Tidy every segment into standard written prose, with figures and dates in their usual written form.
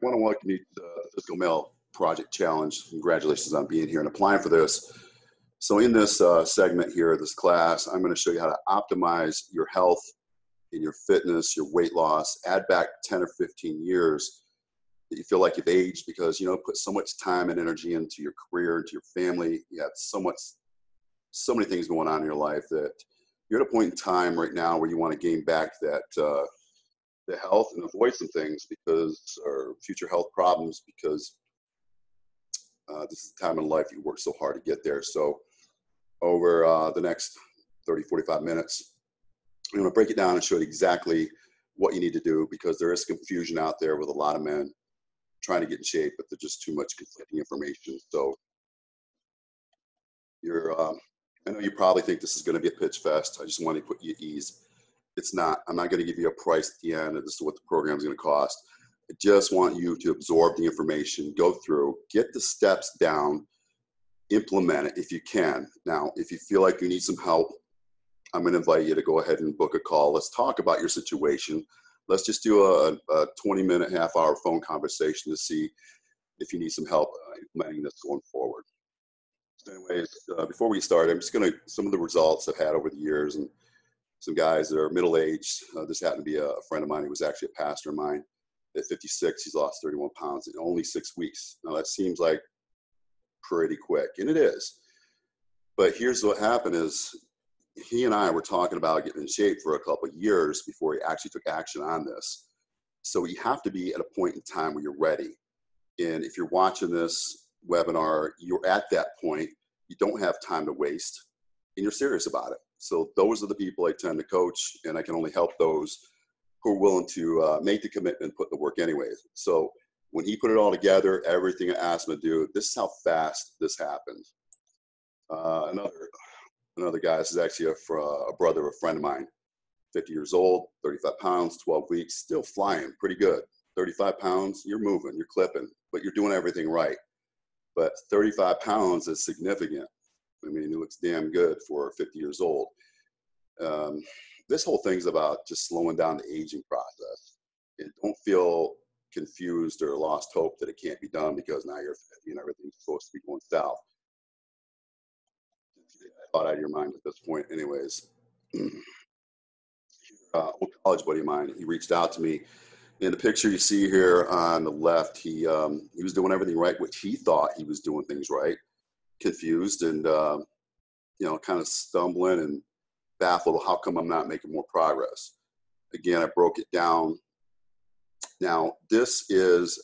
I want to welcome you to the Physical Male Project Challenge. Congratulations on being here and applying for this. So in this segment here, this class, I'm going to show you how to optimize your health and your fitness, your weight loss, add back 10 or 15 years that you feel like you've aged because, you know, put so much time and energy into your career, into your family. You have so many things going on in your life that you're at a point in time right now where you want to gain back that the health and avoid some things or future health problems because this is the time in life you work so hard to get there. So over the next 30, 45 minutes, I'm going to break it down and show you exactly what you need to do because there is confusion out there with a lot of men trying to get in shape, but there's just too much conflicting information. So I know you probably think this is going to be a pitch fest. I just want to put you at ease. It's not. I'm not going to give you a price at the end. This is what the program is going to cost. I just want you to absorb the information, go through, get the steps down, implement it if you can. Now, if you feel like you need some help, I'm going to invite you to go ahead and book a call. Let's talk about your situation. Let's just do a 20-minute, half-hour phone conversation to see if you need some help implementing this going forward. So anyways, before we start, I'm just going to, some of the results I've had over the years and some guys that are middle-aged. This happened to be a friend of mine. He was actually a pastor of mine. At 56, he's lost 31 pounds in only 6 weeks. Now that seems like pretty quick, and it is. But here's what happened is he and I were talking about getting in shape for a couple of years before he actually took action on this. So you have to be at a point in time where you're ready. And if you're watching this webinar, you're at that point. You don't have time to waste, and you're serious about it. So those are the people I tend to coach, and I can only help those who are willing to make the commitment, put the work anyways. So when he put it all together, everything I asked him to do, this is how fast this happened. Another guy, this is actually a brother of a friend of mine, 50 years old, 35 pounds, 12 weeks, still flying pretty good. 35 pounds, you're moving, you're clipping, but you're doing everything right. But 35 pounds is significant. I mean, it looks damn good for 50 years old. This whole thing's about just slowing down the aging process. And don't feel confused or lost hope that it can't be done because now you're 50 and everything's supposed to be going south. Thought out of your mind at this point anyways. Old college buddy of mine, he reached out to me. In the picture you see here on the left, he was doing everything right, which he thought he was doing things right, confused and kind of stumbling and baffled. How come I'm not making more progress? Again, I broke it down. Now, this is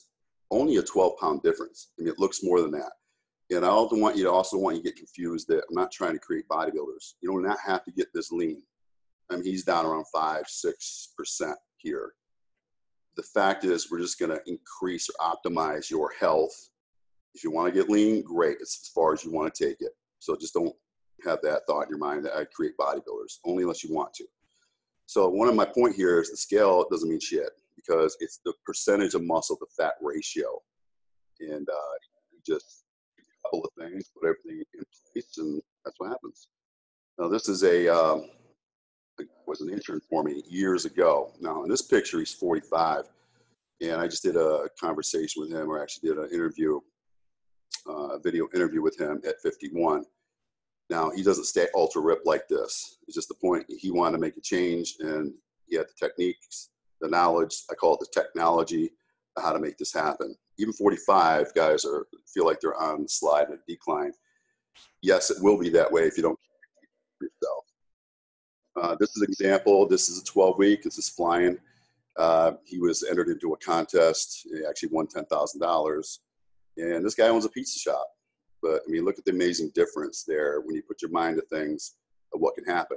only a 12-pound difference. I mean, it looks more than that. And I also want you to get confused that I'm not trying to create bodybuilders. You do not have to get this lean. I mean, he's down around 5-6% here. The fact is, we're just going to increase or optimize your health. If you want to get lean, great. It's as far as you want to take it. So just don't have that thought in your mind that I create bodybuilders, only unless you want to. So one of my point here is the scale doesn't mean shit because it's the percentage of muscle to fat ratio. And just a couple of things, put everything in place, and that's what happens. Now this is was an intern for me years ago. Now in this picture, he's 45. And I just did a conversation with him, or actually did an interview, a video interview with him at 51. Now, he doesn't stay ultra ripped like this. It's just the point. He wanted to make a change, and he had the techniques, the knowledge. I call it the technology of how to make this happen. Even 45 guys feel like they're on the slide and a decline. Yes, it will be that way if you don't care yourself. This is an example. This is a 12-week. This is flying. He was entered into a contest. He actually won $10,000. And this guy owns a pizza shop. But, I mean, look at the amazing difference there when you put your mind to things of what can happen.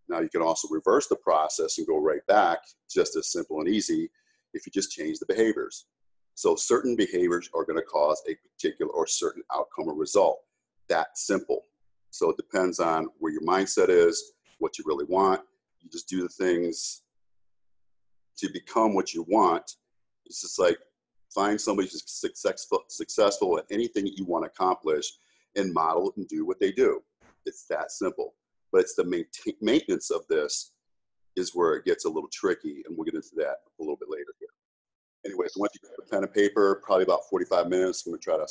Now, you can also reverse the process and go right back, just as simple and easy, if you just change the behaviors. So certain behaviors are going to cause a particular or certain outcome or result. That simple. So it depends on where your mindset is, what you really want. You just do the things to become what you want. It's just like find somebody who's successful at anything that you want to accomplish and model and do what they do. It's that simple. But it's the maintenance of this is where it gets a little tricky, and we'll get into that a little bit later here. Anyways, once you grab a pen and paper, probably about 45 minutes. I'm going to try to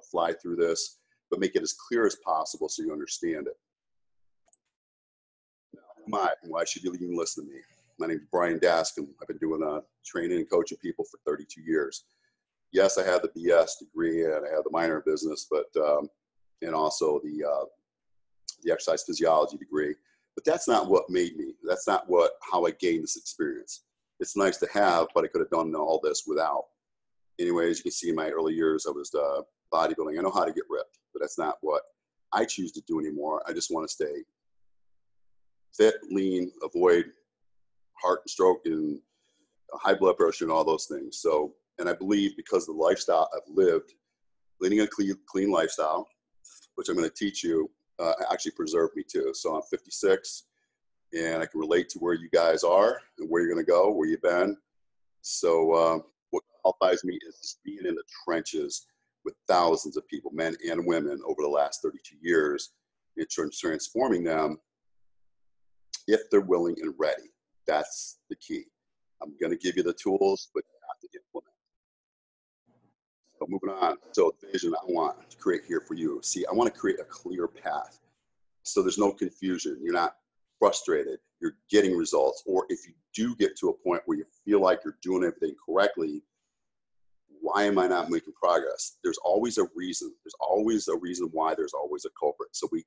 fly through this, but make it as clear as possible so you understand it. Now, who am I? Why should you even listen to me? My name is Brian Daskin. I've been doing training and coaching people for 32 years. Yes, I have the BS degree and I have the minor in business, but and also the exercise physiology degree. But that's not what made me. That's not how I gained this experience. It's nice to have, but I could have done all this without. Anyways, you can see in my early years, I was bodybuilding. I know how to get ripped, but that's not what I choose to do anymore. I just want to stay fit, lean, avoid heart and stroke and high blood pressure and all those things. So, and I believe because of the lifestyle I've lived, leading a clean lifestyle, which I'm going to teach you, actually preserved me too. So I'm 56 and I can relate to where you guys are and where you're going to go, where you've been. So what qualifies me is just being in the trenches with thousands of people, men and women, over the last 32 years, and transforming them if they're willing and ready. That's the key. I'm going to give you the tools, but you have to implement. So moving on. So the vision I want to create here for you. See, I want to create a clear path so there's no confusion. You're not frustrated. You're getting results. Or if you do get to a point where you feel like you're doing everything correctly, why am I not making progress? There's always a reason. There's always a reason why. There's always a culprit. So we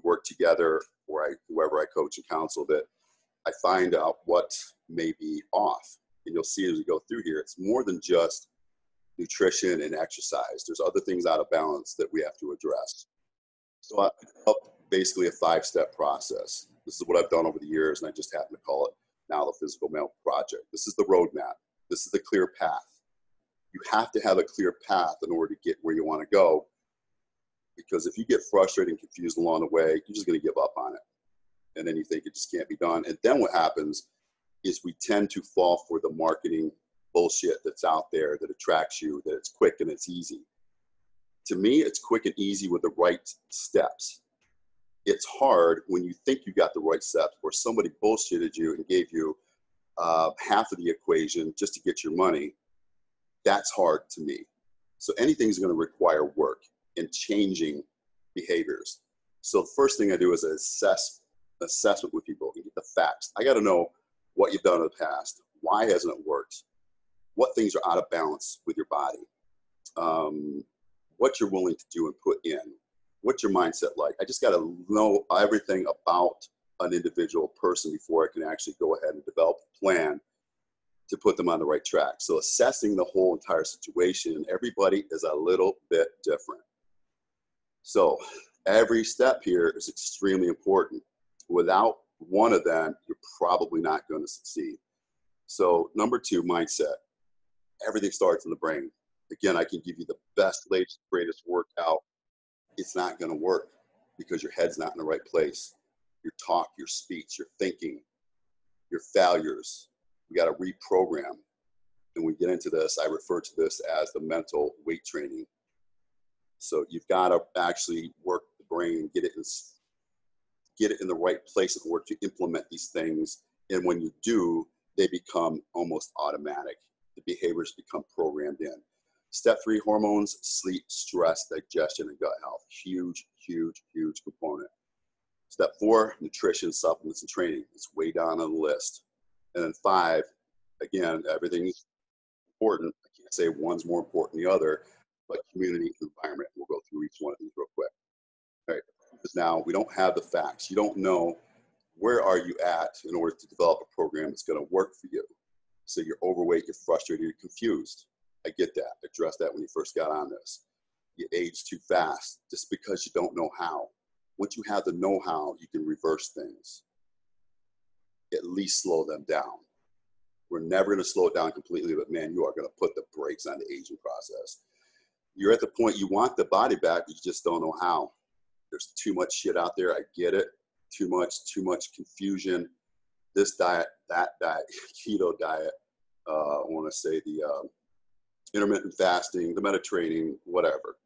work together, or whoever I coach and counsel, that I find out what may be off. And you'll see as we go through here, it's more than just nutrition and exercise. There's other things out of balance that we have to address. So I developed basically a 5-step process. This is what I've done over the years, and I just happen to call it now the Physical Male Project. This is the roadmap. This is the clear path. You have to have a clear path in order to get where you want to go, because if you get frustrated and confused along the way, you're just going to give up on it. And then you think it just can't be done. And then what happens is we tend to fall for the marketing bullshit that's out there that attracts you, that it's quick and it's easy. To me, it's quick and easy with the right steps. It's hard when you think you got the right steps, or somebody bullshitted you and gave you half of the equation just to get your money. That's hard to me. So anything's going to require work and changing behaviors. So the first thing I do is assessment with people and get the facts. I got to know what you've done in the past. Why hasn't it worked? What things are out of balance with your body? What you're willing to do and put in. What's your mindset like? I just got to know everything about an individual person before I can actually go ahead and develop a plan to put them on the right track. So assessing the whole entire situation, everybody is a little bit different. So every step here is extremely important. Without one of them, you're probably not going to succeed. So number 2, mindset. Everything starts in the brain. Again, I can give you the best, latest, greatest workout. It's not going to work because your head's not in the right place. Your talk, your speech, your thinking, your failures. We got to reprogram. And when we get into this, I refer to this as the mental weight training. So you've got to actually work the brain, get it in the right place in order to implement these things. And when you do, they become almost automatic. The behaviors become programmed in. Step 3, hormones, sleep, stress, digestion, and gut health. Huge, huge, huge component. Step 4, nutrition, supplements, and training. It's way down on the list. And then 5, again, everything's important. I can't say one's more important than the other, but community and environment. We'll go through each one of these real quick. All right. Because now we don't have the facts. You don't know where are you at in order to develop a program that's going to work for you. So you're overweight, you're frustrated, you're confused. I get that. Address that when you first got on this. You age too fast just because you don't know how. Once you have the know-how, you can reverse things. At least slow them down. We're never going to slow it down completely, but man, you are going to put the brakes on the aging process. You're at the point you want the body back, but you just don't know how. There's too much shit out there. I get it. Too much confusion. This diet, that diet, keto diet. I want to say the intermittent fasting, the Mediterranean, whatever.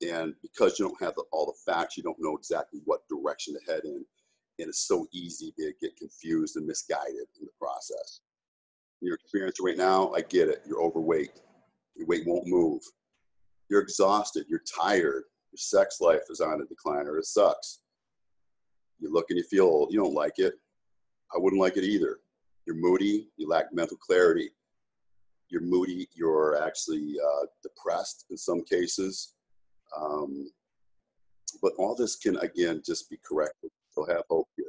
And because you don't have all the facts, you don't know exactly what direction to head in. And it's so easy to get confused and misguided in the process. Your experience right now, I get it. You're overweight. Your weight won't move. You're exhausted. You're tired. Your sex life is on a decline, or it sucks. You look and you feel old. You don't like it. I wouldn't like it either. You're moody. You lack mental clarity. You're moody. You're actually depressed in some cases. Um, but all this can, again, just be corrected. So have hope here.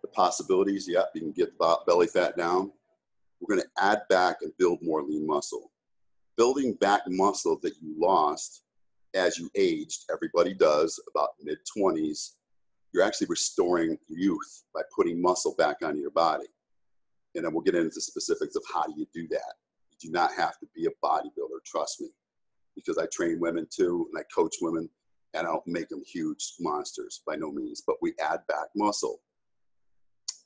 The possibilities, yeah, you can get belly fat down. We're going to add back and build more lean muscle. Building back muscle that you lost as you aged, everybody does, about mid-20s, you're actually restoring youth by putting muscle back on your body. And then we'll get into specifics of how do you do that. You do not have to be a bodybuilder, trust me, because I train women too, and I coach women, and I don't make them huge monsters by no means, but we add back muscle.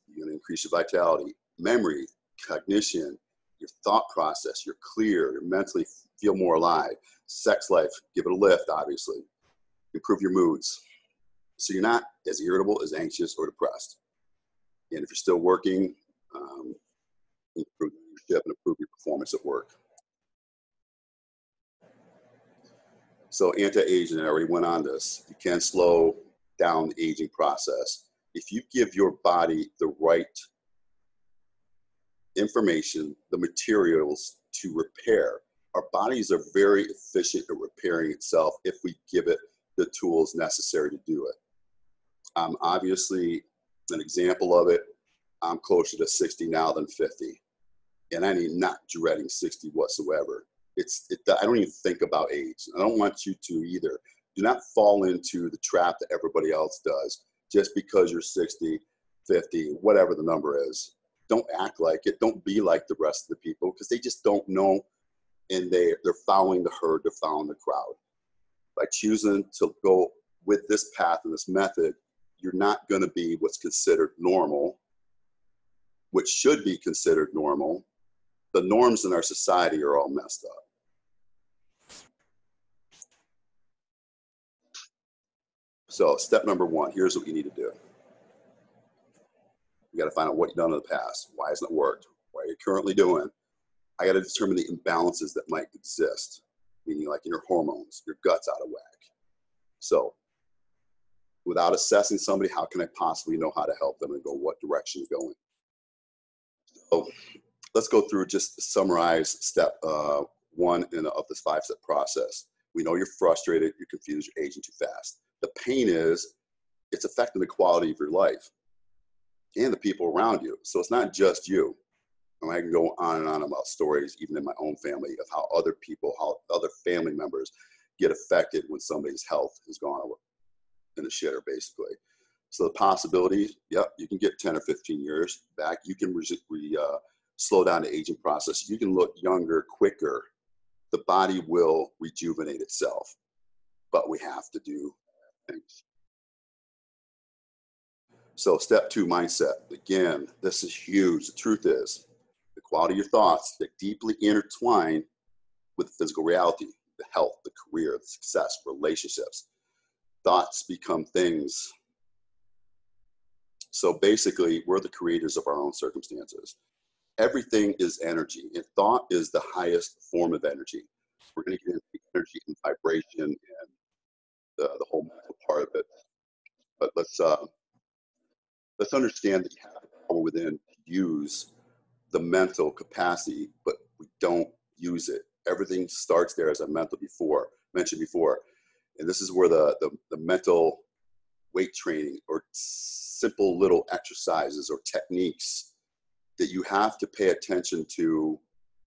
You're going to increase your vitality, memory, cognition, your thought process. You're clear, you mentally feel more alive. Sex life, give it a lift, obviously. Improve your moods. So you're not as irritable, as anxious, or depressed. And if you're still working, improve your leadership and improve your performance at work. So anti-aging, I already went on this. You can slow down the aging process. If you give your body the right information, the materials to repair, our bodies are very efficient at repairing itself if we give it the tools necessary to do it. Obviously, an example of it, I'm closer to 60 now than 50. And I am not dreading 60 whatsoever. I don't even think about age. I don't want you to either. Do not fall into the trap that everybody else does just because you're 60, 50, whatever the number is. Don't act like it. Don't be like the rest of the people, because they just don't know, and they're following the herd, they're following the crowd. By choosing to go with this path and this method, you're not going to be what's considered normal, which should be considered normal. The norms in our society are all messed up. So step number one, here's what you need to do. You got to find out what you've done in the past. Why hasn't it worked? What are you currently doing? I got to determine the imbalances that might exist, meaning like in your hormones, your gut's out of whack. So without assessing somebody, how can I possibly know how to help them and go what direction to go in? So let's go through, just to summarize step one of this 5-step process. We know you're frustrated, you're confused, you're aging too fast. The pain is, it's affecting the quality of your life and the people around you. So it's not just you. And I can go on and on about stories, even in my own family, of how other people, how other family members get affected when somebody's health has gone in the shitter, basically. So the possibilities, yep, you can get 10 or 15 years back. You can slow down the aging process. You can look younger quicker. The body will rejuvenate itself, but we have to do things. So step 2, mindset. Again, this is huge. The truth is, the quality of your thoughts that deeply intertwine with physical reality, the health, the career, the success, relationships. Thoughts become things. So basically, we're the creators of our own circumstances. Everything is energy, and thought is the highest form of energy. We're going to get into energy and vibration and the whole mental part of it. But let's understand that you have the power within to use the mental capacity, but we don't use it. Everything starts there, as I mentioned before. And this is where the mental weight training or simple little exercises or techniques that you have to pay attention to.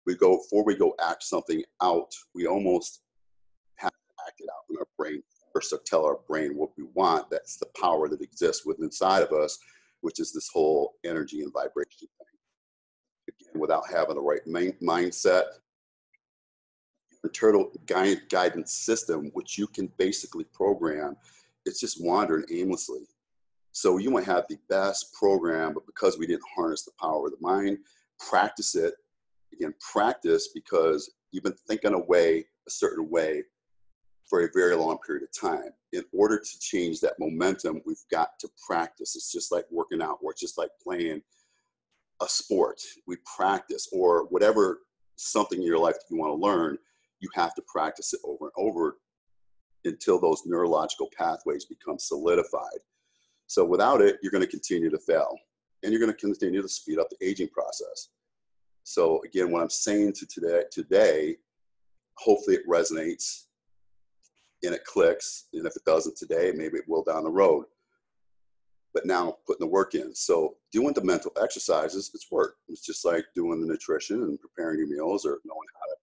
Before we go act something out, we almost have to act it out in our brain first, or tell our brain what we want. That's the power that exists within inside of us, which is this whole energy and vibration thing. Again, without having the right mindset, internal guidance system, which you can basically program, it's just wandering aimlessly. So you might have the best program, but because we didn't harness the power of the mind, practice it. Again, practice, because you've been thinking a certain way for a very long period of time. In order to change that momentum, we've got to practice. It's just like working out, or it's just like playing a sport, we practice, or whatever, something in your life that you want to learn, you have to practice it over and over until those neurological pathways become solidified. So without it, you're going to continue to fail, and you're going to continue to speed up the aging process. So again, what I'm saying to today, hopefully it resonates and it clicks. And if it doesn't today, maybe it will down the road. But now putting the work in. So doing the mental exercises, it's work. It's just like doing the nutrition and preparing your meals, or knowing how to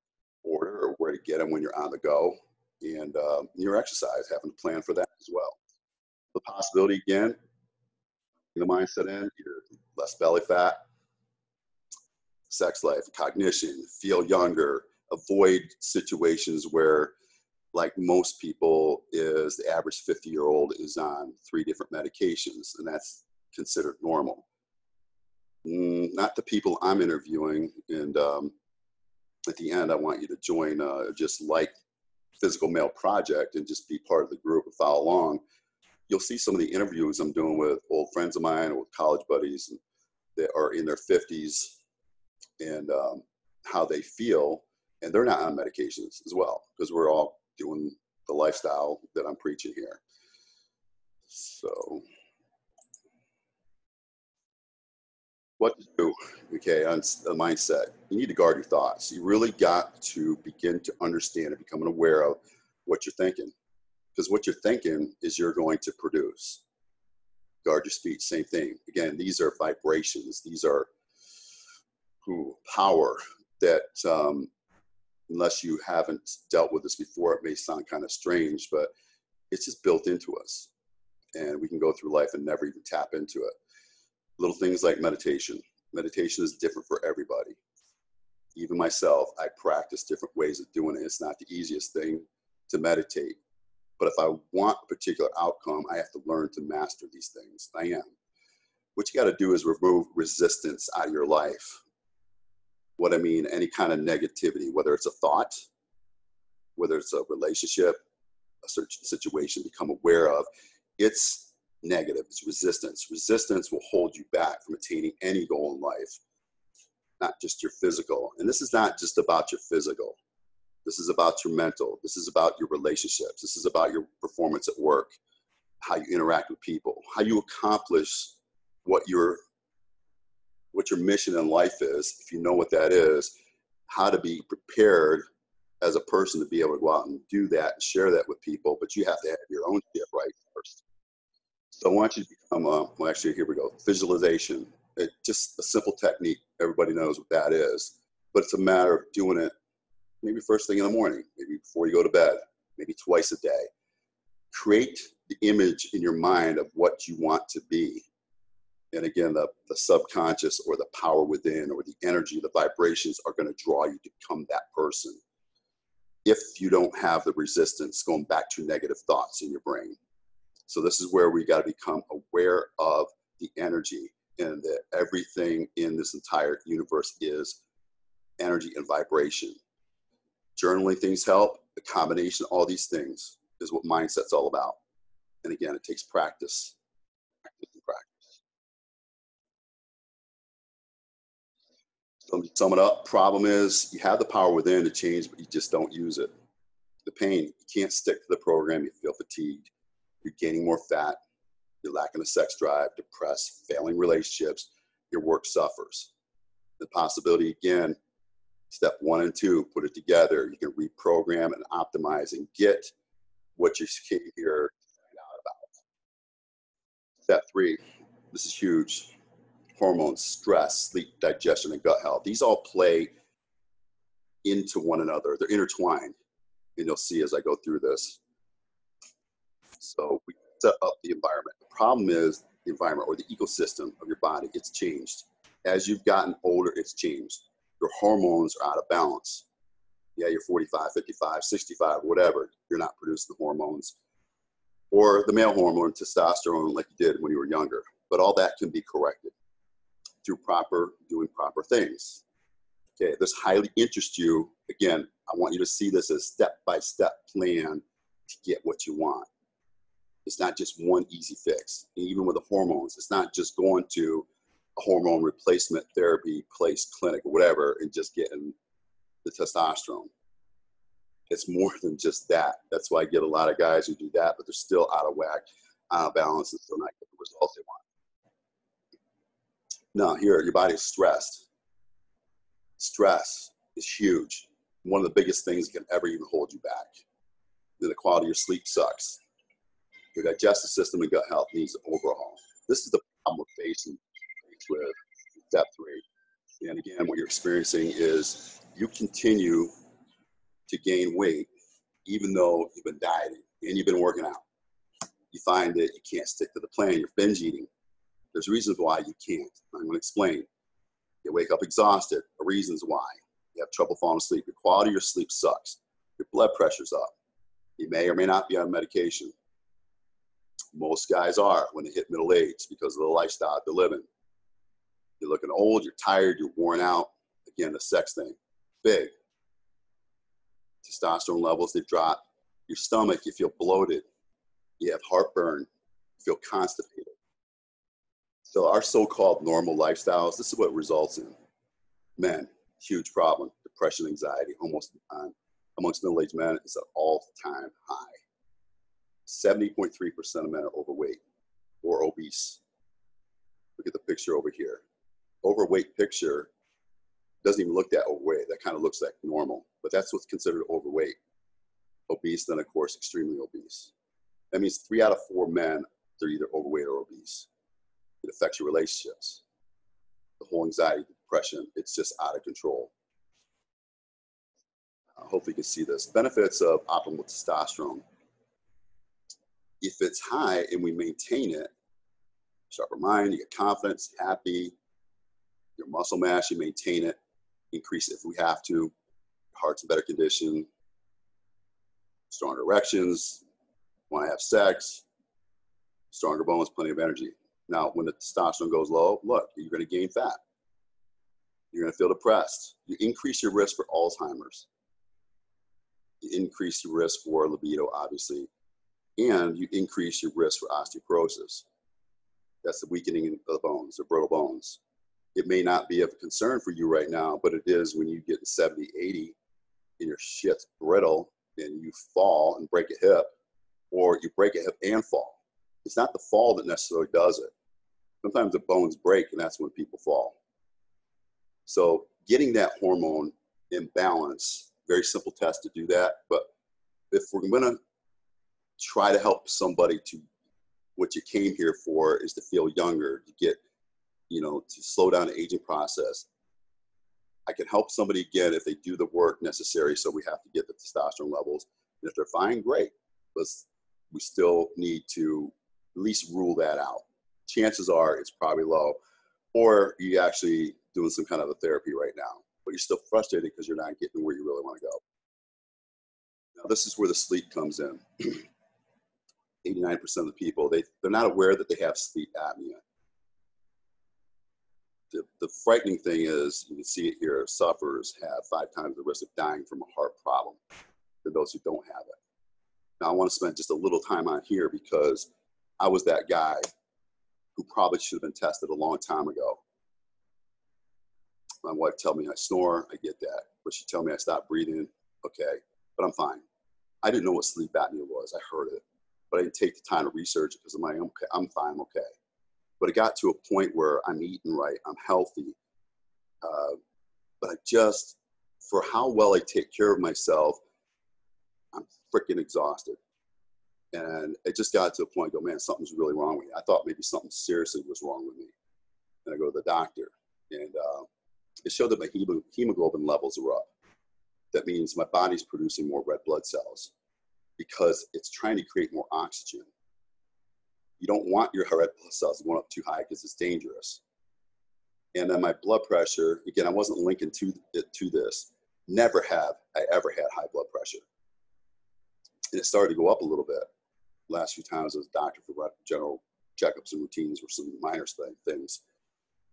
order or where to get them when you're on the go. And your exercise, having to plan for that as well. The possibility, again, the mindset in, you're less belly fat, sex life, cognition, feel younger, avoid situations where, like most people, is the average 50-year-old is on 3 different medications, and that's considered normal. Not the people I'm interviewing. And at the end, I want you to join just like Physical Male Project and just be part of the group and follow along. You'll see some of the interviews I'm doing with old friends of mine or with college buddies that are in their 50s, and how they feel, and they're not on medications as well, because we're all doing the lifestyle that I'm preaching here. So what to do, okay, on the mindset, you need to guard your thoughts. You really got to begin to understand and become aware of what you're thinking, because what you're thinking is you're going to produce. Guard your speech, same thing. Again, these are vibrations. These are power that, unless you haven't dealt with this before, it may sound kind of strange, but it's just built into us. And we can go through life and never even tap into it. Little things like meditation. Meditation is different for everybody. Even myself, I practice different ways of doing it. It's not the easiest thing to meditate. But if I want a particular outcome, I have to learn to master these things. I am. What you got to do is remove resistance out of your life. What I mean, any kind of negativity, whether it's a thought, whether it's a relationship, a certain situation, become aware of. It's negative. It's resistance. Resistance will hold you back from attaining any goal in life, not just your physical. And this is not just about your physical. This is about your mental. This is about your relationships. This is about your performance at work, how you interact with people, how you accomplish what your mission in life is. If you know what that is, how to be prepared as a person to be able to go out and do that and share that with people. But you have to have your own shit right first. So I want you to become well, actually, here we go. Visualization. It's just a simple technique. Everybody knows what that is. But it's a matter of doing it maybe first thing in the morning, maybe before you go to bed, maybe twice a day. Create the image in your mind of what you want to be. And again, the subconscious, or the power within, or the energy, the vibrations are going to draw you to become that person. If you don't have the resistance, going back to negative thoughts in your brain. So this is where we got to become aware of the energy, and that everything in this entire universe is energy and vibration. Journaling things help. The combination of all these things is what mindset's all about. And again, it takes practice. So to sum it up, problem is you have the power within to change, but you just don't use it. The pain, you can't stick to the program. You feel fatigued. You're gaining more fat. You're lacking a sex drive, depressed, failing relationships. Your work suffers. The possibility, again, step 1 and 2, put it together. You can reprogram and optimize and get what you came here to find out about. Step 3, this is huge. Hormones, stress, sleep, digestion, and gut health. These all play into one another. They're intertwined. And you'll see as I go through this. So we set up the environment. The problem is the environment, or the ecosystem of your body, it's changed. As you've gotten older, it's changed. Your hormones are out of balance. Yeah, you're 45, 55, 65, whatever. You're not producing the hormones. Or the male hormone, testosterone, like you did when you were younger. But all that can be corrected through doing proper things. Okay, this highly interests you. Again, I want you to see this as a step-by-step plan to get what you want. It's not just one easy fix. And even with the hormones, it's not just going to a hormone replacement therapy place, clinic, or whatever, and just getting the testosterone. It's more than just that. That's why I get a lot of guys who do that, but they're still out of whack, out of balance, and still not get the results they want. Now, here, your body is stressed. Stress is huge. One of the biggest things that can ever even hold you back. Then the quality of your sleep sucks. Your digestive system and gut health needs an overhaul. This is the problem we're facing with step 3. And again, what you're experiencing is you continue to gain weight even though you've been dieting and you've been working out. You find that you can't stick to the plan. You're binge eating. There's reasons why you can't. I'm going to explain. You wake up exhausted. The reasons why. You have trouble falling asleep. Your quality of your sleep sucks. Your blood pressure's up. You may or may not be on medication. Most guys are when they hit middle age because of the lifestyle they're living. You're looking old, you're tired, you're worn out. Again, the sex thing, big. Testosterone levels, they drop. Your stomach, you feel bloated. You have heartburn. You feel constipated. So our so-called normal lifestyles, this is what it results in. Men, huge problem. Depression, anxiety, almost amongst middle-aged men is an all-time high. 70.3% of men are overweight or obese. Look at the picture over here. Overweight picture doesn't even look that overweight. That kind of looks like normal, but that's what's considered overweight. Obese, then of course, extremely obese. That means 3 out of 4 men, they're either overweight or obese. It affects your relationships. The whole anxiety, depression, it's just out of control. Hopefully you can see this. Benefits of optimal testosterone. If it's high and we maintain it, sharper mind, you get confidence, happy, your muscle mass, you maintain it, increase it if we have to, your heart's in better condition, stronger erections, want to have sex, stronger bones, plenty of energy. Now, when the testosterone goes low, look, you're going to gain fat. You're going to feel depressed. You increase your risk for Alzheimer's. You increase your risk for libido, obviously. And you increase your risk for osteoporosis. That's the weakening of the bones, the brittle bones. It may not be of concern for you right now, but it is when you get 70, 80 and your shit's brittle and you fall and break a hip, or you break a hip and fall. It's not the fall that necessarily does it. Sometimes the bones break and that's when people fall. So getting that hormone in balance, very simple test to do that. But if we're going to try to help somebody to, what you came here for is to feel younger, to get, to slow down the aging process. I can help somebody again if they do the work necessary. So we have to get the testosterone levels. And if they're fine, great. But we still need to at least rule that out. Chances are it's probably low, or you actually doing some kind of a therapy right now, but you're still frustrated because you're not getting where you really want to go. Now, this is where the sleep comes in. 89% of the people, they're not aware that they have sleep apnea. The frightening thing is, you can see it here, sufferers have 5 times the risk of dying from a heart problem than those who don't have it. Now, I want to spend just a little time on here because I was that guy who probably should have been tested a long time ago. My wife tells me I snore, I get that. But she tells me I stop breathing, okay, but I'm fine. I didn't know what sleep apnea was. I heard it, but I didn't take the time to research it because I'm like, okay, I'm fine, I'm okay. But it got to a point where I'm eating right, I'm healthy, but I just, for how well I take care of myself, I'm freaking exhausted. And it just got to a point, I go, man, something's really wrong with me. I thought maybe something seriously was wrong with me. And I go to the doctor, and it showed that my hemoglobin levels are up. That means my body's producing more red blood cells because it's trying to create more oxygen. You don't want your red blood cells going up too high because it's dangerous. And then my blood pressure, again, I wasn't linking to this. Never have I ever had high blood pressure. And it started to go up a little bit. Last few times I was a doctor for general checkups and routines or some minor things.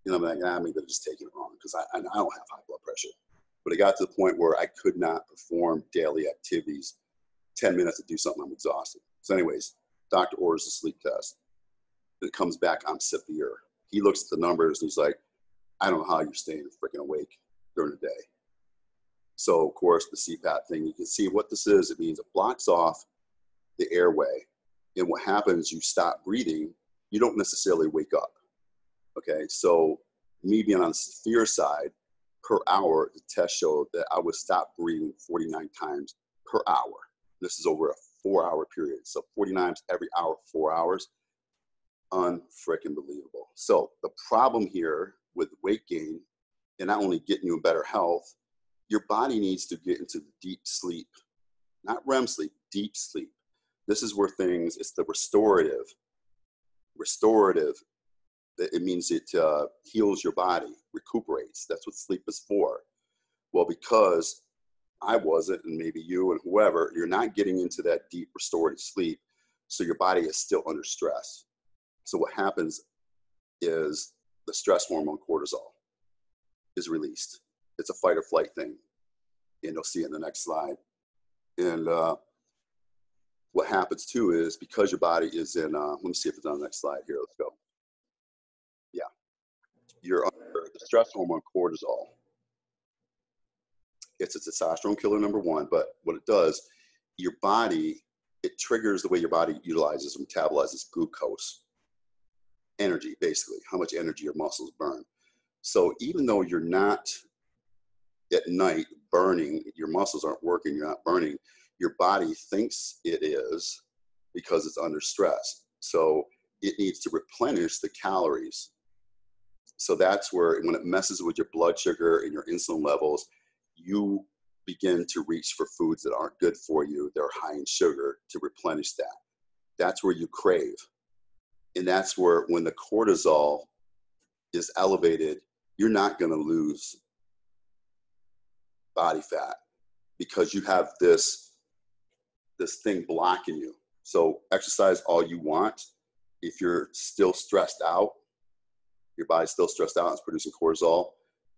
And I'm like, maybe they're just taking it wrong because I don't have high blood pressure. But it got to the point where I could not perform daily activities. 10 minutes to do something, I'm exhausted. So anyways, doctor orders a sleep test. And it comes back, I'm severe. he looks at the numbers and he's like, I don't know how you're staying freaking awake during the day. So of course the CPAP thing, you can see what this is. It means it blocks off the airway. And what happens, you stop breathing, you don't necessarily wake up. Okay, so me being on the severe side, per hour, the test showed that I would stop breathing 49 times per hour. This is over a 4-hour period. So 49 every hour, 4 hours. Unfreaking believable. So the problem here with weight gain and not only getting you in better health, your body needs to get into deep sleep, not REM sleep, deep sleep. This is where things, it's the restorative. It means it heals your body, recuperates. That's what sleep is for. Well, because I wasn't, and maybe you and whoever, you're not getting into that deep restorative sleep, so your body is still under stress. So what happens is the stress hormone cortisol is released. It's a fight or flight thing, and you'll see it in the next slide. And what happens too is because your body is in, let me see if it's on the next slide here. Let's go. Yeah, you're under the stress hormone cortisol. It's a testosterone killer, number one, but what it does, your body, it triggers the way your body utilizes, metabolizes glucose, energy, basically, how much energy your muscles burn. So even though you're not at night burning, your muscles aren't working, you're not burning, your body thinks it is because it's under stress. So it needs to replenish the calories. So that's where, when it messes with your blood sugar and your insulin levels, you begin to reach for foods that aren't good for you, they're high in sugar, to replenish that. That's where you crave. And that's where, when the cortisol is elevated, you're not going to lose body fat because you have this thing blocking you. So exercise all you want. If you're still stressed out, your body's still stressed out and it's producing cortisol,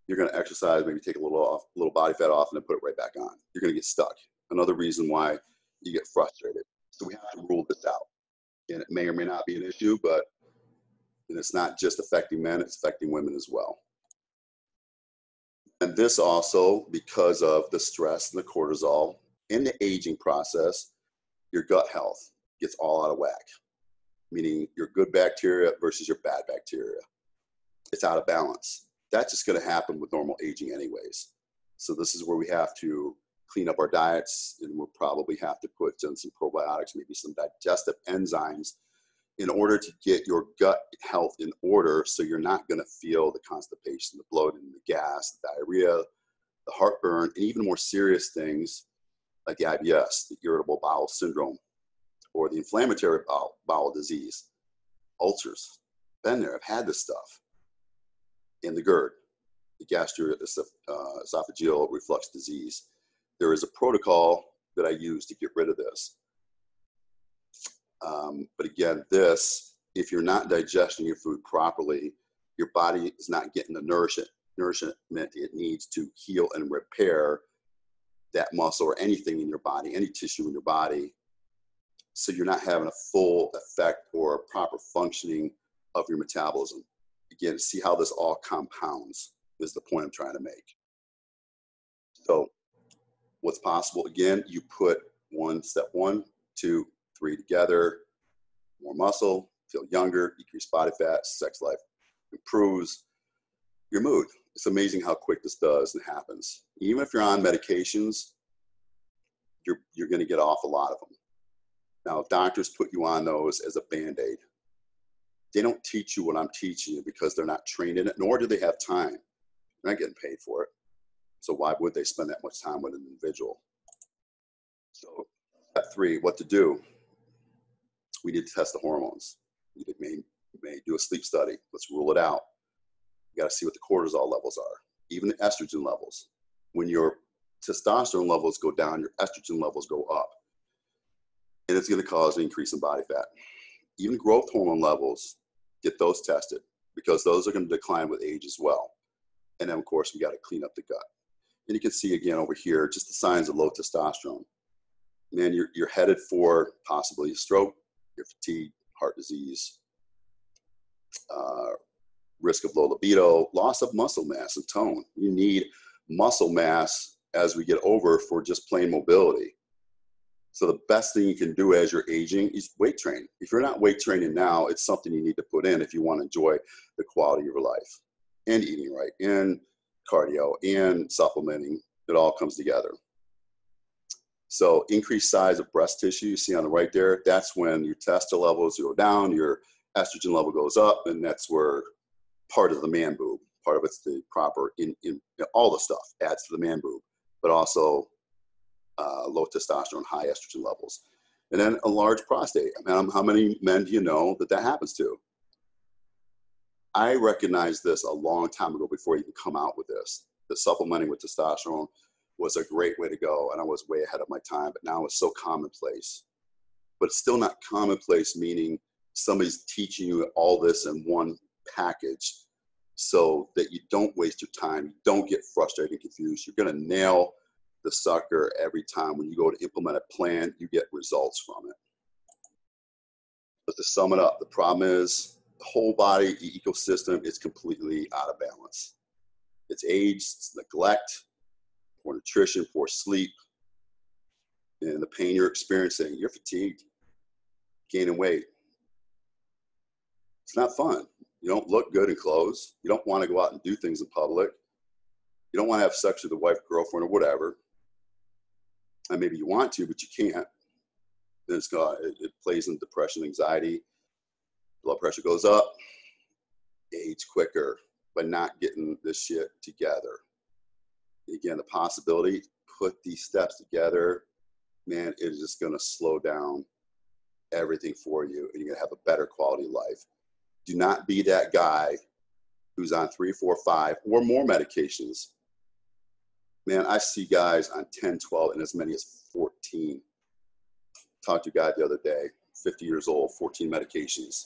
you're going to exercise, maybe take a little body fat off and then put it right back on. You're going to get stuck. Another reason why you get frustrated. So we have to rule this out. And it may or may not be an issue, but it's not just affecting men, it's affecting women as well. And this also, because of the stress and the cortisol in the aging process, your gut health gets all out of whack, meaning your good bacteria versus your bad bacteria. It's out of balance. That's just going to happen with normal aging anyways. So this is where we have to clean up our diets, and we'll probably have to put in some probiotics, maybe some digestive enzymes, in order to get your gut health in order, so you're not going to feel the constipation, the bloating, the gas, the diarrhea, the heartburn, and even more serious things like the IBS, the irritable bowel syndrome, or the inflammatory bowel disease, ulcers. Been there, I've had this stuff. And the GERD, the gastroesophageal reflux disease. There is a protocol that I use to get rid of this. But again, if you're not digesting your food properly, your body is not getting the nourishment it needs to heal and repair that muscle or anything in your body, any tissue in your body. So you're not having a full effect or proper functioning of your metabolism. Again, see how this all compounds is the point I'm trying to make. So what's possible? Again, you put step 1, 2, 3 together, more muscle, feel younger, decrease body fat, sex life improves, your mood. It's amazing how quick this does and happens. Even if you're on medications, you're going to get off a lot of them. Now, doctors put you on those as a Band-Aid. They don't teach you what I'm teaching you because they're not trained in it, nor do they have time. They're not getting paid for it. So why would they spend that much time with an individual? So step 3, what to do? We need to test the hormones. We may do a sleep study. Let's rule it out. You got to see what the cortisol levels are, even the estrogen levels. When your testosterone levels go down, your estrogen levels go up. And it's going to cause an increase in body fat. Even growth hormone levels, get those tested because those are going to decline with age as well. And then, of course, we got to clean up the gut. And you can see again over here, just the signs of low testosterone. Man, you're headed for possibly a stroke, your fatigue, heart disease, risk of low libido, loss of muscle mass and tone. You need muscle mass as we get over for just plain mobility. So the best thing you can do as you're aging is weight train. If you're not weight training now, it's something you need to put in if you want to enjoy the quality of your life, and eating right, and cardio, and supplementing. It all comes together. So increased size of breast tissue, you see on the right there, that's when your testosterone levels go down, your estrogen level goes up, and that's where part of the man boob, part of it's the proper, in all the stuff adds to the man boob, but also low testosterone, high estrogen levels. And then a large prostate. I mean, how many men do you know that happens to? I recognized this a long time ago before I even come out with this. The supplementing with testosterone was a great way to go, and I was way ahead of my time, but now it's so commonplace. But it's still not commonplace, meaning somebody's teaching you all this in one package so that you don't waste your time, you don't get frustrated and confused. You're going to nail the sucker every time. When you go to implement a plan, you get results from it. But to sum it up, the problem is the whole body ecosystem is completely out of balance. It's age, it's neglect, poor nutrition, poor sleep, and the pain you're experiencing. You're fatigued, gaining weight. It's not fun. You don't look good in clothes. You don't want to go out and do things in public. You don't want to have sex with a wife, girlfriend, or whatever. And maybe you want to, but you can't. Then it plays in depression, anxiety. Blood pressure goes up. Age quicker by not getting this shit together. Again, the possibility, put these steps together, man, it is just going to slow down everything for you, and you're going to have a better quality life. Do not be that guy who's on 3, 4, 5 or more medications. Man, I see guys on 10, 12, and as many as 14. Talked to a guy the other day, 50 years old, 14 medications.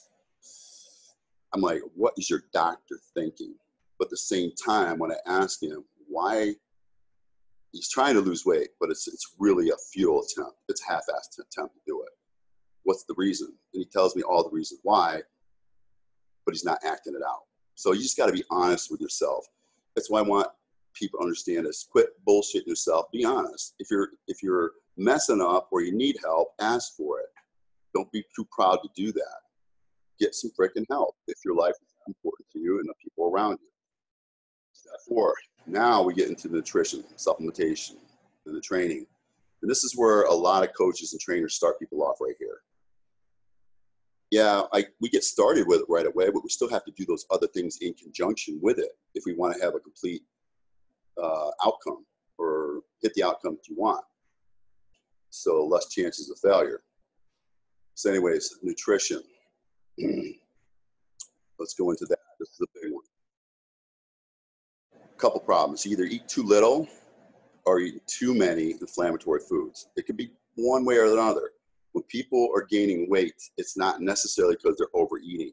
I'm like, what is your doctor thinking? But at the same time, when I ask him why he's trying to lose weight, but it's really a futile attempt. It's a half-assed attempt to do it. What's the reason? And he tells me all the reasons why, but he's not acting it out. So you just got to be honest with yourself. That's why I want people to understand this. Quit bullshitting yourself. Be honest. If you're messing up or you need help, ask for it. Don't be too proud to do that. Get some freaking help if your life is important to you and the people around you. Step 4. Now we get into nutrition, supplementation, and the training. And this is where a lot of coaches and trainers start people off right here. Yeah, we get started with it right away, but we still have to do those other things in conjunction with it if we want to have a complete outcome or hit the outcome that you want. So less chances of failure. So anyways, nutrition. Let's go into that. This is a big one. Couple problems. You either eat too little or eat too many inflammatory foods. It could be one way or another. When people are gaining weight, it's not necessarily because they're overeating.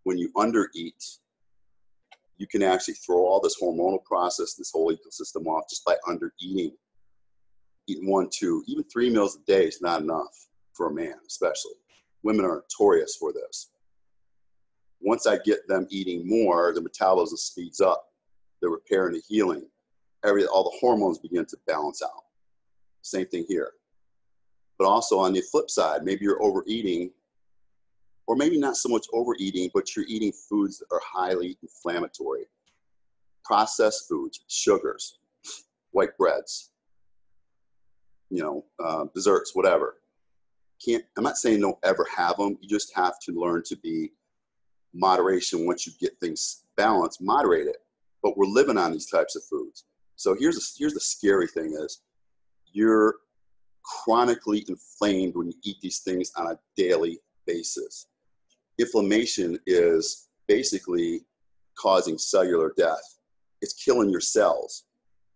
When you undereat, you can actually throw all this hormonal process, this whole ecosystem off just by undereating. Eating 1, 2, even 3 meals a day is not enough for a man, especially. Women are notorious for this. Once I get them eating more, the metabolism speeds up, the repair and the healing, all the hormones begin to balance out. Same thing here. But also on the flip side, maybe you're overeating, or maybe not so much overeating, but you're eating foods that are highly inflammatory. Processed foods, sugars, white breads, desserts, whatever. I'm not saying don't ever have them. You just have to learn to be moderation. Once you get things balanced, moderate it. But we're living on these types of foods. So here's the scary thing is you're chronically inflamed when you eat these things on a daily basis. Inflammation is basically causing cellular death. It's killing your cells.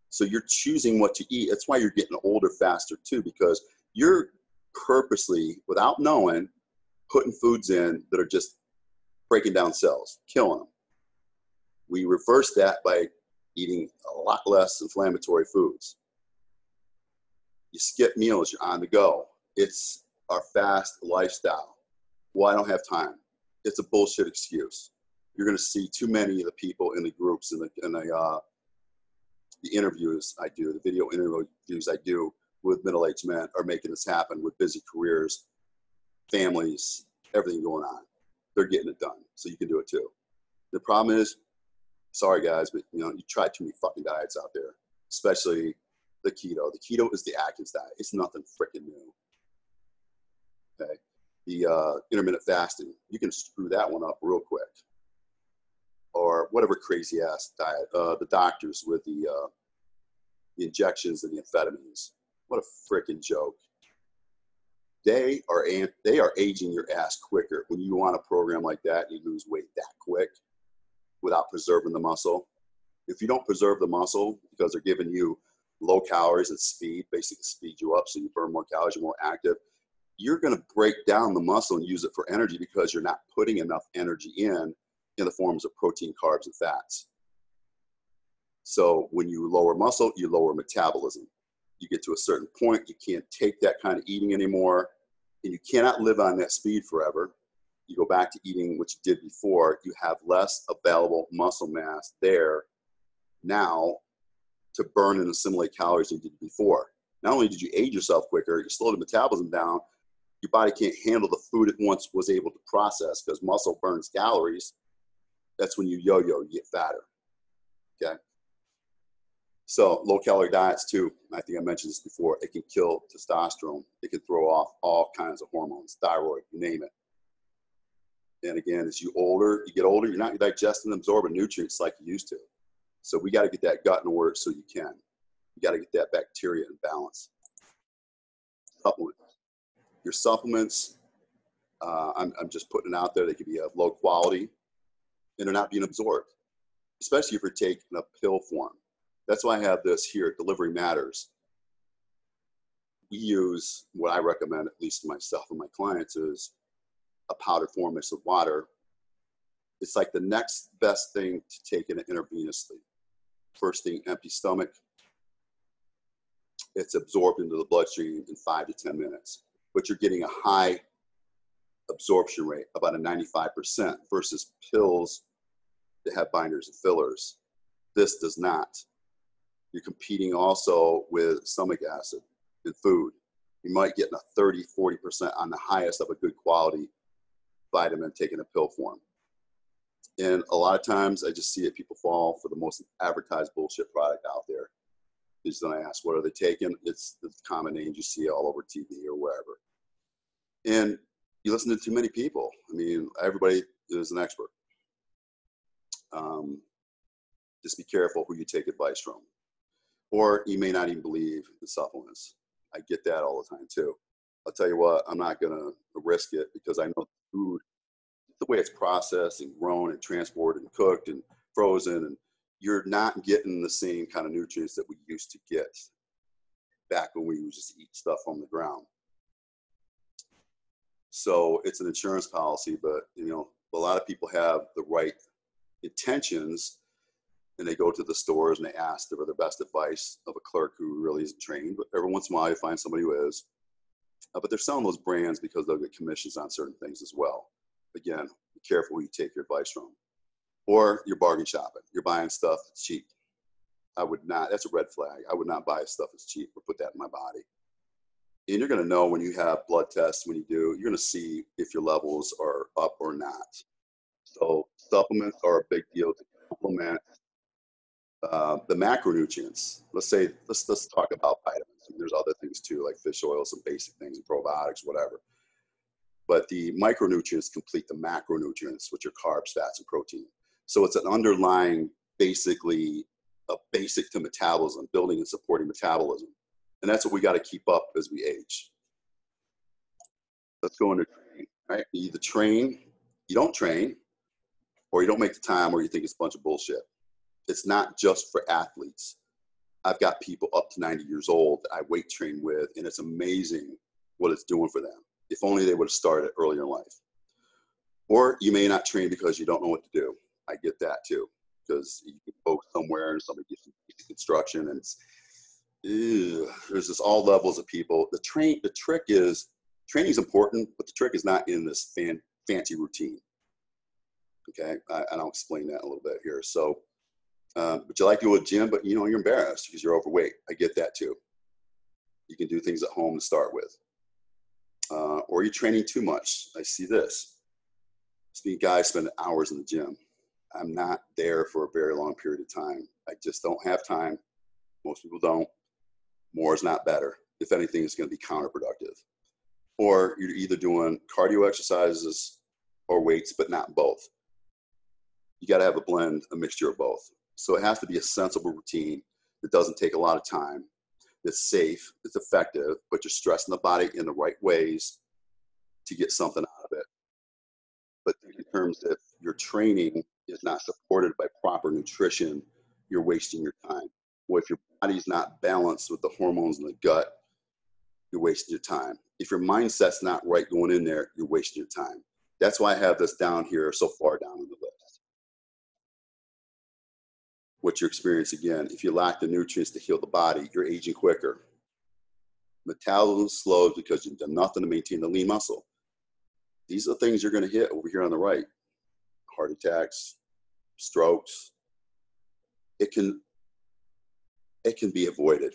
So you're choosing what to eat. That's why you're getting older faster too, because you're purposely, without knowing, putting foods in that are just breaking down cells, killing them. We reverse that by eating a lot less inflammatory foods. You skip meals, you're on the go. It's our fast lifestyle. Well, I don't have time. It's a bullshit excuse. you're going to see too many of the people in the groups and the interviews I do, the video interviews I do with middle-aged men are making this happen with busy careers, families, everything going on. They're getting it done. So you can do it too. The problem is, sorry guys, but you try too many fucking diets out there, especially the keto. The keto is the Atkins diet. It's nothing freaking new. Okay. The intermittent fasting, you can screw that one up real quick. Or whatever crazy ass diet. The doctors with the injections and the amphetamines. What a freaking joke. They are aging your ass quicker. When you want a program like that, you lose weight that quick without preserving the muscle. If you don't preserve the muscle because they're giving you low calories and speed, basically speed you up so you burn more calories, you're more active, you're going to break down the muscle and use it for energy because you're not putting enough energy in the forms of protein, carbs, and fats. So when you lower muscle, you lower metabolism. You get to a certain point, you can't take that kind of eating anymore, and you cannot live on that speed forever. You go back to eating what you did before, you have less available muscle mass there now to burn and assimilate calories than you did before. Not only did you age yourself quicker, you slow the metabolism down, your body can't handle the food it once was able to process because muscle burns calories. That's when you yo-yo, you get fatter, okay? So low-calorie diets too, I think I mentioned this before, it can kill testosterone. It can throw off all kinds of hormones, thyroid, you name it. And again, as you get older, you're not digesting and absorbing nutrients like you used to. So we got to get that gut in order so you can. You got to get that bacteria in balance. Supplements. Your supplements, I'm just putting it out there, they can be of low quality and they're not being absorbed, especially if you're taking a pill form. That's why I have this here, Delivery Matters. We use, what I recommend, at least to myself and my clients, is a powdered form mixed with water. It's like the next best thing to take in intravenously. First thing, empty stomach. It's absorbed into the bloodstream in 5 to 10 minutes. But you're getting a high absorption rate, about a 95%, versus pills that have binders and fillers. This does not. You're competing also with stomach acid in food. You might get a 30, 40% on the highest of a good quality vitamin taken in pill form. And a lot of times I just see it, people fall for the most advertised bullshit product out there. Is then I ask, what are they taking? It's the common names you see all over TV or wherever. And you listen to too many people. I mean, everybody is an expert. Just be careful who you take advice from. Or you may not even believe the supplements. I get that all the time too. I'll tell you what, I'm not going to risk it because I know food, the way it's processed and grown and transported and cooked and frozen, and you're not getting the same kind of nutrients that we used to get back when we used to just eat stuff on the ground. So it's an insurance policy, but a lot of people have the right intentions and they go to the stores and they ask for the best advice of a clerk who really isn't trained, but every once in a while you find somebody who is. But they're selling those brands because they'll get commissions on certain things as well. Again, be careful who you take your advice from. Or you're bargain shopping. You're buying stuff that's cheap. I would not, that's a red flag. I would not buy stuff that's cheap or put that in my body. And you're going to know when you have blood tests, when you do, you're going to see if your levels are up or not. So supplements are a big deal to complement the macronutrients. Let's talk about vitamins. I mean, there's other things too, like fish oil, some basic things, and probiotics, whatever. But the micronutrients complete the macronutrients, which are carbs, fats, and protein. So it's an underlying, basically, a basic to metabolism, building and supporting metabolism. And that's what we got to keep up as we age. Let's go into training, right? You either train, you don't train, or you don't make the time, or you think it's a bunch of bullshit. It's not just for athletes. I've got people up to 90 years old that I weight train with, and it's amazing what it's doing for them. If only they would have started earlier in life. Or you may not train because you don't know what to do. I get that too, because you can go somewhere and somebody gives you basic instruction, and there's just all levels of people. The trick is, training is important, but the trick is not in this fancy routine. Okay, and I'll explain that a little bit here. So, but you like to go to the gym, but you're embarrassed because you're overweight. I get that too. You can do things at home to start with. Or you're training too much. I see this. See guys spend hours in the gym. I'm not there for a very long period of time. I just don't have time. Most people don't. More is not better. If anything, it's going to be counterproductive. Or you're either doing cardio exercises or weights, but not both. You got to have a blend, a mixture of both. So it has to be a sensible routine that doesn't take a lot of time, that's safe, that's effective, but you're stressing the body in the right ways to get something out of it. But think in terms of if your training is not supported by proper nutrition, you're wasting your time. Well, if your body's not balanced with the hormones in the gut, you're wasting your time. If your mindset's not right going in there, you're wasting your time. That's why I have this down here so far down on the list. What you experience again, if you lack the nutrients to heal the body, you're aging quicker. Metabolism slows because you've done nothing to maintain the lean muscle. These are the things you're going to hit over here on the right. Heart attacks, strokes. It can be avoided.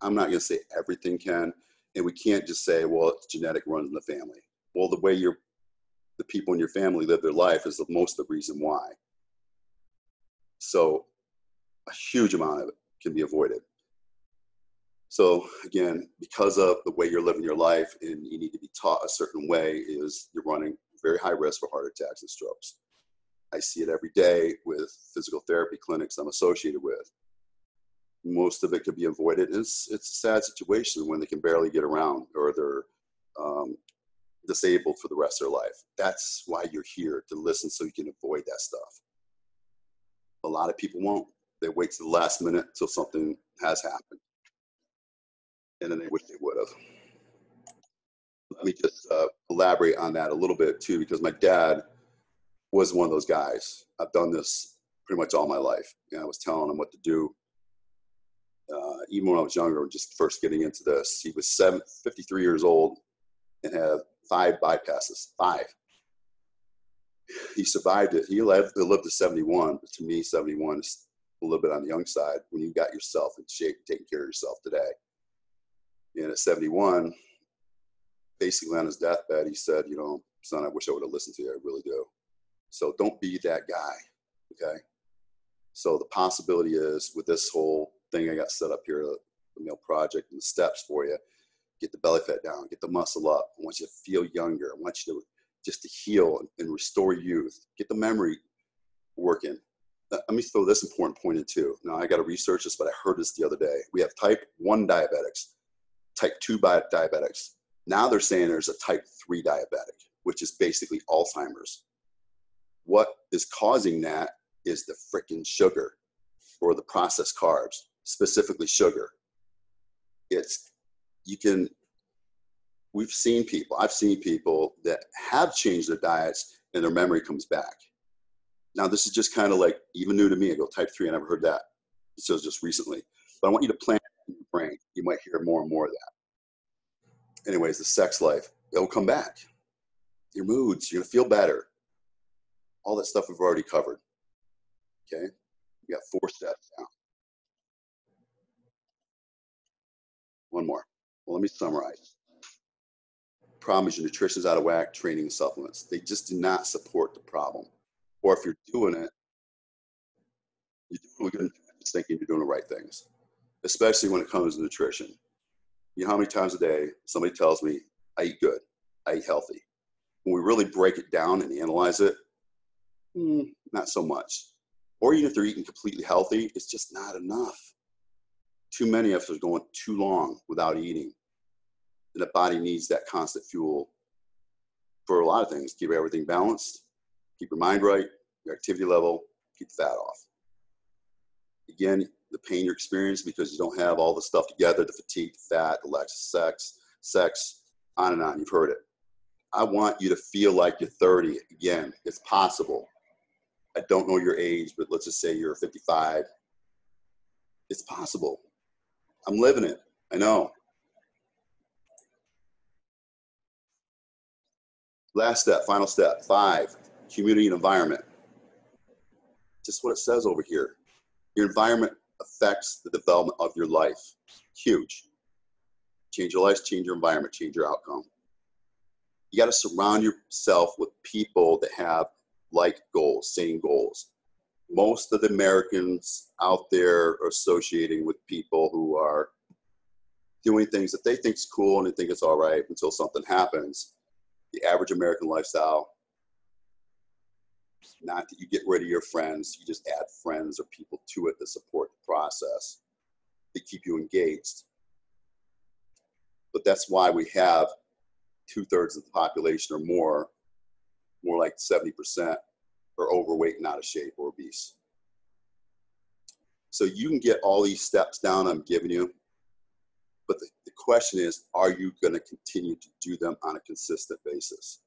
I'm not going to say everything can, and we can't just say, well, it's genetic, runs in the family. Well, the way the people in your family live their life is the most of the reason why. So a huge amount of it can be avoided. So again, because of the way you're living your life and you need to be taught a certain way, is you're running very high risk for heart attacks and strokes. I see it every day with physical therapy clinics I'm associated with. Most of it could be avoided. It's a sad situation when they can barely get around or they're disabled for the rest of their life. That's why you're here, to listen so you can avoid that stuff. A lot of people won't. They wait to the last minute till something has happened, and then they wish they would have. Let me just elaborate on that a little bit too, because my dad was one of those guys. I've done this pretty much all my life. I was telling him what to do. Even when I was younger, just first getting into this, he was 53 years old and had 5 bypasses. 5. He survived it. He lived to 71. But to me, 71 is a little bit on the young side when you got yourself in shape, taking care of yourself today. And at 71, basically on his deathbed, he said, son, I wish I would have listened to you. I really do. So don't be that guy, okay? So the possibility is, with this whole thing I got set up here, the meal project and the steps for you, get the belly fat down, get the muscle up. I want you to feel younger. I want you to just to heal and restore youth, get the memory working. Let me throw this important point in too. Now, I got to research this, but I heard this the other day. We have type 1 diabetics, type 2 diabetics. Now they're saying there's a type 3 diabetic, which is basically Alzheimer's. What is causing that is the freaking sugar or the processed carbs, specifically sugar. I've seen people that have changed their diets and their memory comes back. Now, this is just kind of like even new to me. I go type 3, I never heard that. This was just recently. But I want you to plant it in your brain. You might hear more and more of that. Anyways, the sex life, it'll come back. Your moods, you're going to feel better. All that stuff we've already covered. Okay? We got 4 steps now. One more. Well, let me summarize. Problem is your nutrition's out of whack, training and supplements. They just do not support the problem. Or if you're doing it, you're doing just thinking you're doing the right things, especially when it comes to nutrition. You know how many times a day somebody tells me, I eat good, I eat healthy. When we really break it down and analyze it, not so much. Or even if they're eating completely healthy, it's just not enough. Too many of us are going too long without eating. And the body needs that constant fuel for a lot of things. Keep everything balanced, keep your mind right, your activity level, keep the fat off. Again, the pain you're experiencing because you don't have all the stuff together, the fatigue, the fat, the lack of sex, on and on. You've heard it. I want you to feel like you're 30 again. It's possible. I don't know your age, but let's just say you're 55. It's possible. I'm living it. I know. Last step, final step, 5, community and environment. just what it says over here. Your environment affects the development of your life. Huge. Change your life, change your environment, change your outcome. You got to surround yourself with people that have like goals, same goals. Most of the Americans out there are associating with people who are doing things that they think is cool and they think it's all right until something happens. The average American lifestyle, not that you get rid of your friends, you just add friends or people to it that support the process, that keep you engaged. But that's why we have 2/3 of the population or more like 70%, are overweight and out of shape or obese. So you can get all these steps down I'm giving you, but the question is, are you going to continue to do them on a consistent basis?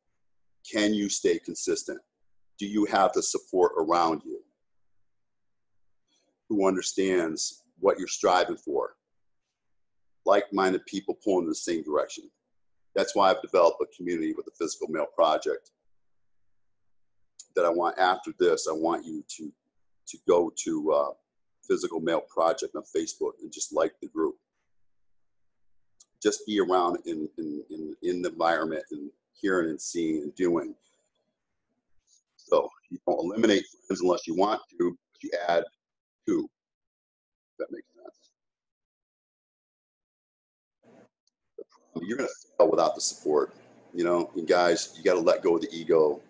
Can you stay consistent? Do you have the support around you who understands what you're striving for? Like-minded people pulling in the same direction. That's why I've developed a community with the Physical Male Project that I want. After this, I want you to go to Physical Male Project on Facebook and just like the group. Just be around in the environment and hearing and seeing and doing. So you don't eliminate friends unless you want to, but you add two. If that makes sense. You're going to fail without the support. You know, and guys, you got to let go of the ego.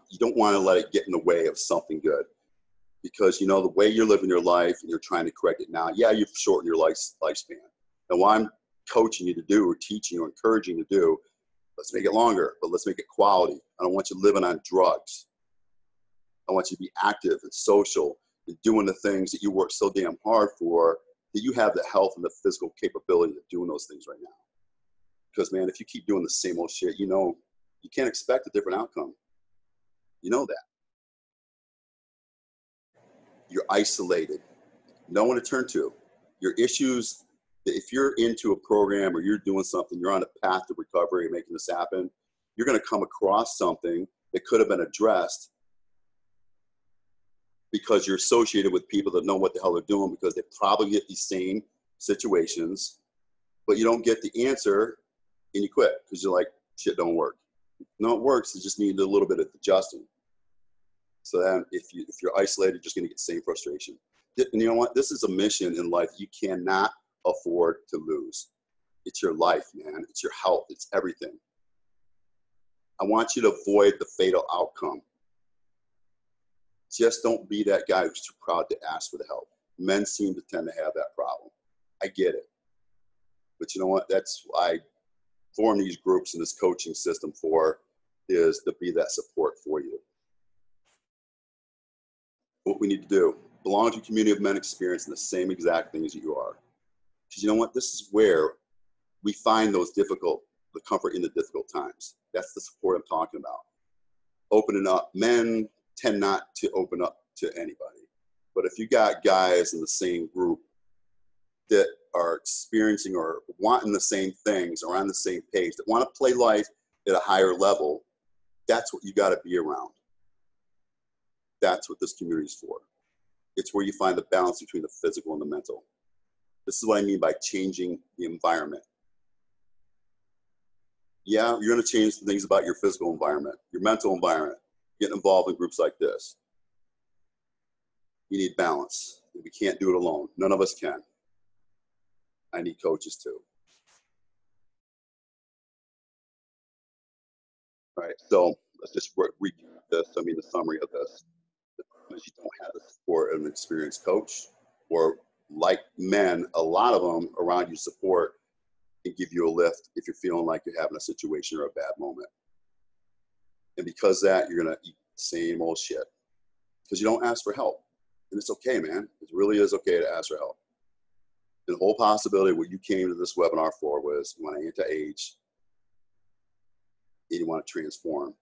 You don't want to let it get in the way of something good, because you know the way you're living your life and you're trying to correct it now. Yeah, you've shortened your lifespan. And what I'm coaching you to do, or teaching you, or encouraging you to do, let's make it longer, but let's make it quality. I don't want you living on drugs. I want you to be active and social and doing the things that you work so damn hard for, that you have the health and the physical capability of doing those things right now. Because man, if you keep doing the same old shit, you know, you can't expect a different outcome. You know that. You're isolated. No one to turn to. Your issues, if you're into a program or you're doing something, you're on a path to recovery and making this happen, you're going to come across something that could have been addressed because you're associated with people that know what the hell they're doing, because they probably get these same situations, but you don't get the answer and you quit because you're like, shit don't work. No, it works. It just needs a little bit of adjusting. So then if you're isolated, you're just going to get the same frustration. And you know what? This is a mission in life you cannot afford to lose. It's your life, man. It's your health. It's everything. I want you to avoid the fatal outcome. Just don't be that guy who's too proud to ask for the help. Men seem to tend to have that problem. I get it. But you know what? That's why I form these groups and this coaching system for, is to be that support for you. What we need to do, belong to a community of men experiencing the same exact things that you are. Because you know what? This is where we find the comfort in the difficult times. That's the support I'm talking about. Opening up. Men tend not to open up to anybody. But if you got guys in the same group that are experiencing or wanting the same things, or on the same page, that want to play life at a higher level, that's what you got to be around. That's what this community is for. It's where you find the balance between the physical and the mental. This is what I mean by changing the environment. Yeah, you're going to change the things about your physical environment, your mental environment, getting involved in groups like this. You need balance. We can't do it alone. None of us can. I need coaches too. All right, so let's just recap this. I mean, the summary of this. The problem is you don't have the support of an experienced coach, or like men, a lot of them around you support and give you a lift if you're feeling like you're having a situation or a bad moment. And because of that, you're going to eat the same old shit because you don't ask for help. And it's okay, man. It really is okay to ask for help. And the whole possibility what you came to this webinar for was you want to anti-age and you want to transform.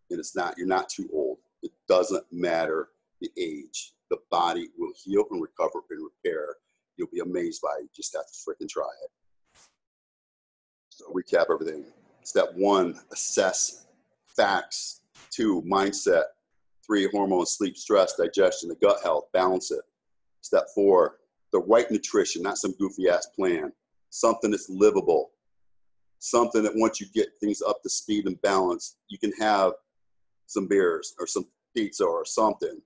And it's not, you're not too old. It doesn't matter the age. The body will heal and recover and repair. You'll be amazed by it. You just have to freaking try it. So recap everything. Step one, assess facts 2, mindset. 3, hormones, sleep, stress, digestion, the gut health, balance it. Step 4, the right nutrition, not some goofy ass plan. Something that's livable. Something that once you get things up to speed and balance, you can have some beers or some pizza or something.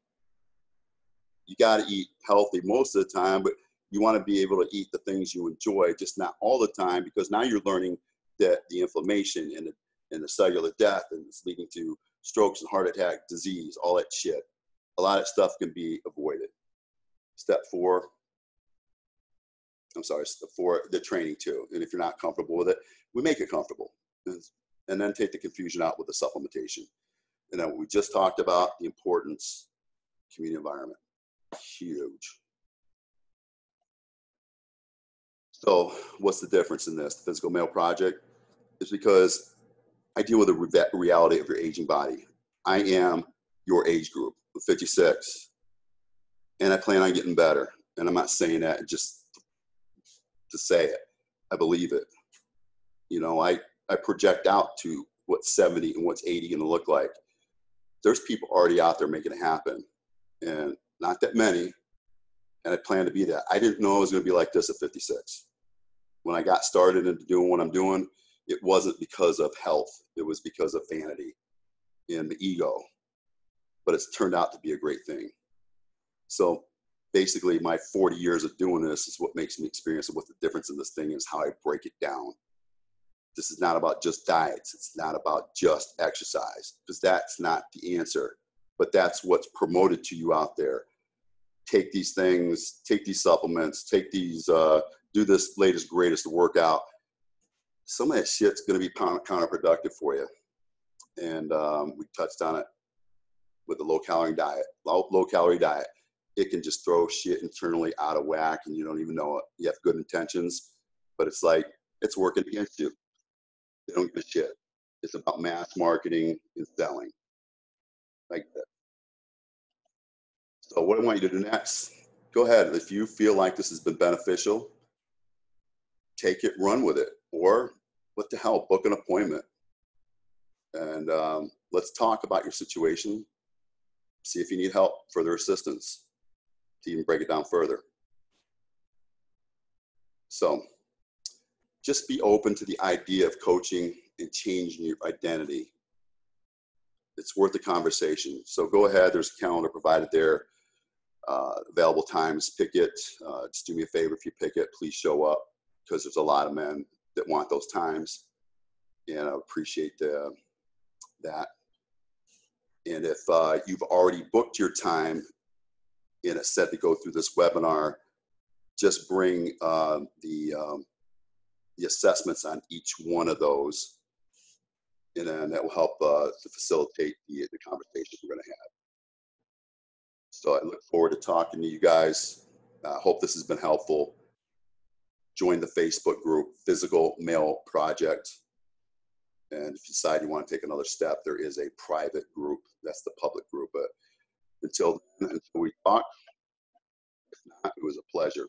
You got to eat healthy most of the time, but you want to be able to eat the things you enjoy, just not all the time, because now you're learning that the inflammation and the cellular death, and it's leading to strokes and heart attack, disease, all that shit. A lot of stuff can be avoided. Step 4, the training too. And if you're not comfortable with it, we make it comfortable. And then take the confusion out with the supplementation. And then what we just talked about, the importance, community environment, huge. So what's the difference in this? The Physical Male Project is because I deal with the reality of your aging body. I am your age group, I'm 56, and I plan on getting better. And I'm not saying that just to say it. I believe it. You know, I project out to what's 70 and what's 80 going to look like. There's people already out there making it happen, and not that many. And I plan to be that. I didn't know I was going to be like this at 56. When I got started into doing what I'm doing, it wasn't because of health. It was because of vanity and the ego. But it's turned out to be a great thing. So basically, my 40 years of doing this is what makes me experience what the difference in this thing is, how I break it down. This is not about just diets. It's not about just exercise, because that's not the answer. But that's what's promoted to you out there. Take these things, take these supplements, take these, do this latest, greatest workout. Some of that shit's going to be counterproductive for you. And we touched on it with the low-calorie diet. Low-calorie diet, it can just throw shit internally out of whack, and you don't even know it. You have good intentions, but it's like it's working against you. They don't give a shit. It's about mass marketing and selling, like that. So what I want you to do next, go ahead. If you feel like this has been beneficial, take it, run with it. Or what the hell, book an appointment. And let's talk about your situation. See if you need help, further assistance to even break it down further. So just be open to the idea of coaching and changing your identity. It's worth the conversation. So go ahead. There's a calendar provided there. Available times, pick it. Just do me a favor. If you pick it, please show up, because there's a lot of men that want those times. And I appreciate that. And if you've already booked your time and it's set to go through this webinar, just bring the assessments on each one of those, and then that will help to facilitate the conversation we're going to have. So I look forward to talking to you guys. I hope this has been helpful. Join the Facebook group, Physical Male Project. And if you decide you want to take another step, there is a private group. That's the public group. But until we talk, if not, it was a pleasure.